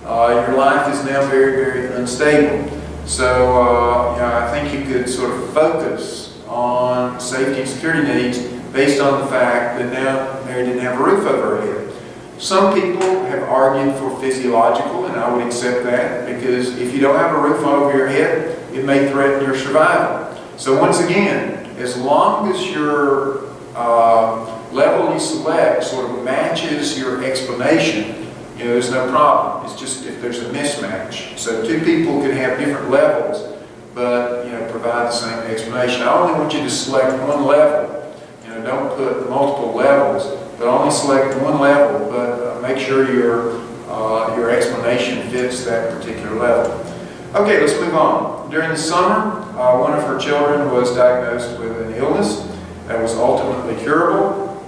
your life is now very, very unstable. So I think you could sort of focus on safety and security needs based on the fact that now Mary didn't have a roof over her head. Some people have argued for physiological, and I would accept that, because if you don't have a roof over your head, it may threaten your survival. So once again, as long as your level you select sort of matches your explanation, there's no problem. It's just if there's a mismatch. So two people can have different levels, but provide the same explanation. I only want you to select one level. Don't put multiple levels, but only select one level. But make sure your explanation fits that particular level. Okay, let's move on. During the summer, one of her children was diagnosed with an illness that was ultimately curable,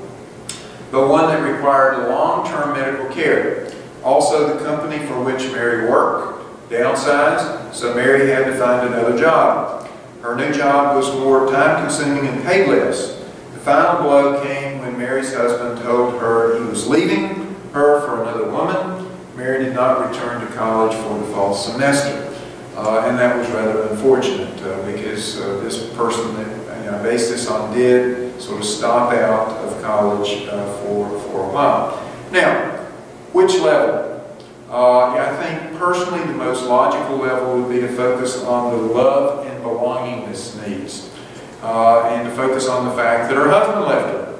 but one that required long-term medical care. Also, the company for which Mary worked downsized, so Mary had to find another job. Her new job was more time-consuming and paid less. The final blow came when Mary's husband told her he was leaving her for another woman. Mary did not return to college for the fall semester. And that was rather unfortunate because this person that based this on did sort of stop out of college for a while. Now, which level? I think personally the most logical level would be to focus on the love and belongingness needs. And to focus on the fact that her husband left her.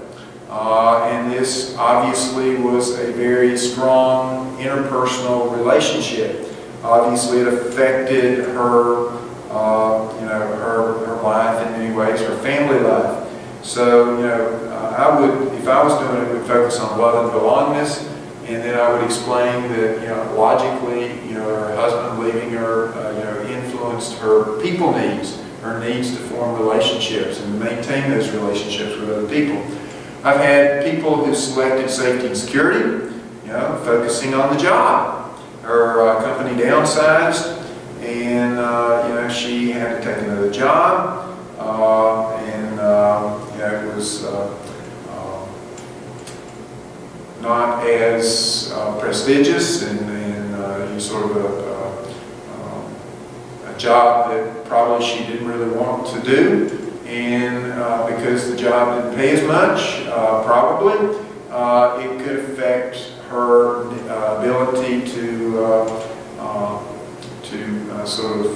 And this obviously was a very strong interpersonal relationship. Obviously it affected her, her life in many ways, her family life. So, I would, if I was doing it, would focus on love and belongingness, and then I would explain that, logically, her husband leaving her, influenced her people needs, her needs to form relationships and to maintain those relationships with other people. I've had people who selected safety and security, focusing on the job. Her company downsized, and she had to take another job, and it was not as prestigious, and sort of a job that probably she didn't really want to do, and because the job didn't pay as much, probably it could affect her ability to sort of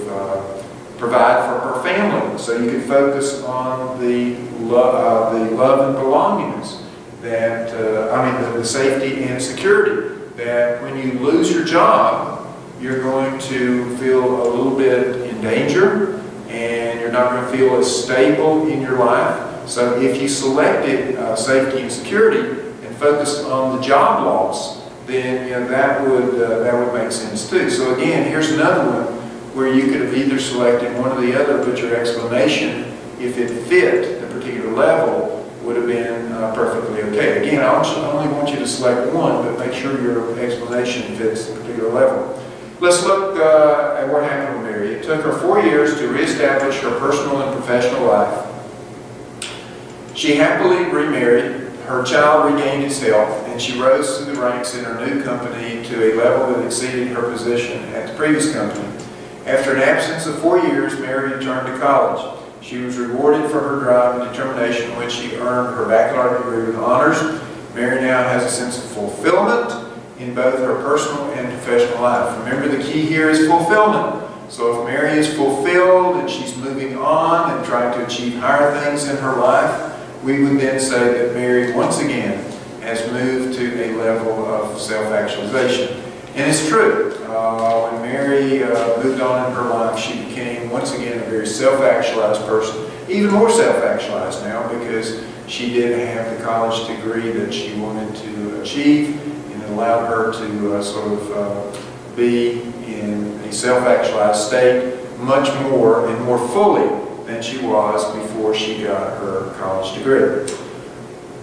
provide for her family. So you could focus on the love and belongingness that the safety and security. That when you lose your job, you're going to feel a little bit in danger, and you're not going to feel as stable in your life. So if you selected safety and security and focused on the job loss, then that would make sense too. So again, here's another one where you could have either selected one or the other, but your explanation, if it fit the particular level, would have been perfectly okay. Again, I only want you to select one, but make sure your explanation fits the particular level. Let's look at what happened with Mary. It took her 4 years to reestablish her personal and professional life. She happily remarried. Her child regained its health, and she rose through the ranks in her new company to a level that exceeded her position at the previous company. After an absence of 4 years, Mary returned to college. She was rewarded for her drive and determination when she earned her baccalaureate degree with honors. Mary now has a sense of fulfillment in both her personal and professional life. Remember, the key here is fulfillment. So if Mary is fulfilled and she's moving on and trying to achieve higher things in her life, we would then say that Mary, once again, has moved to a level of self-actualization. And it's true. When Mary moved on in her life, she became, once again, a very self-actualized person. Even more self-actualized now, because she did have the college degree that she wanted to achieve, and it allowed her to sort of be in a self-actualized state much more and more fully than she was before she got her college degree.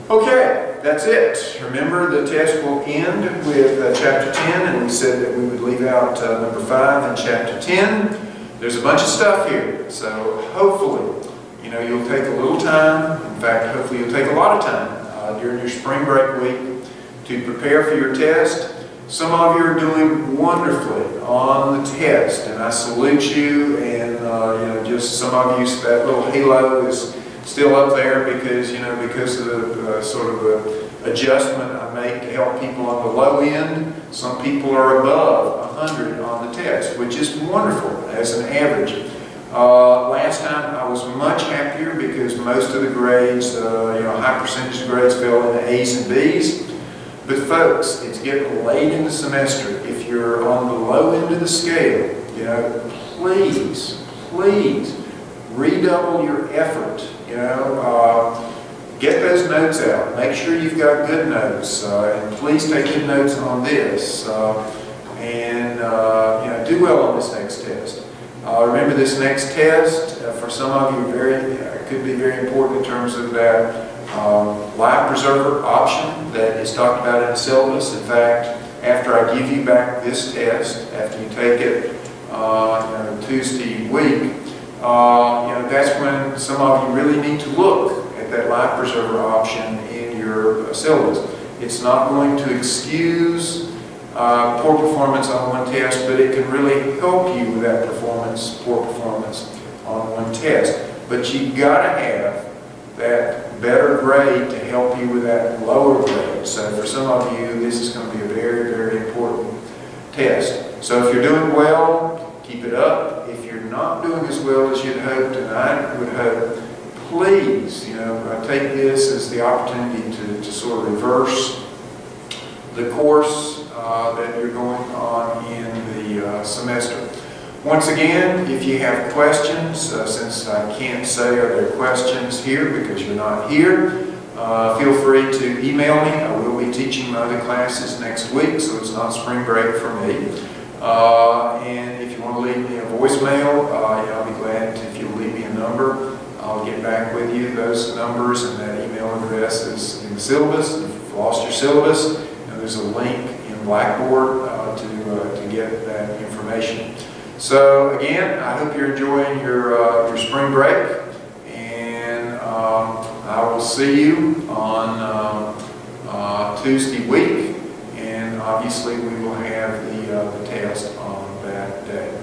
Okay, that's it. Remember, the test will end with chapter 10, and we said that we would leave out number 5 in chapter 10. There's a bunch of stuff here, so hopefully, you'll take a little time. In fact, hopefully you'll take a lot of time during your spring break week to prepare for your test. Some of you are doing wonderfully on the test, and I salute you. And you know, just some of you, that little halo is still up there because because of the sort of the adjustment I make to help people on the low end. Some people are above 100 on the test, which is wonderful as an average. Last time I was much happier because most of the grades, a high percentage of grades fell into A's and B's. But folks, it's getting late in the semester. If you're on the low end of the scale, please redouble your effort. Get those notes out. Make sure you've got good notes, and please take good notes on this. And do well on this next test. Remember, this next test for some of you could be very important in terms of that life preserver option that is talked about in the syllabus. In fact, after I give you back this test, after you take it Tuesday week, that's when some of you really need to look at that life preserver option in your syllabus. It's not going to excuse poor performance on one test, but it can really help you with that poor performance on one test. But you've got to have that better grade to help you with that lower grade. So for some of you, this is going to be a very, very important test. So if you're doing well, keep it up. If you're not doing as well as you'd hoped, and I would hope, please, take this as the opportunity to sort of reverse the course that you're going on in the semester. Once again, if you have questions, since I can't say are there questions here because you're not here, feel free to email me. I will be teaching my other classes next week, so it's not spring break for me. And if you want to leave me a voicemail, I'll be glad if you'll leave me a number. I'll get back with you. Those numbers and that email address is in the syllabus. If you've lost your syllabus, there's a link in Blackboard to get that information. So again, I hope you're enjoying your spring break, and I will see you on Tuesday week, and obviously we will have the test on that day.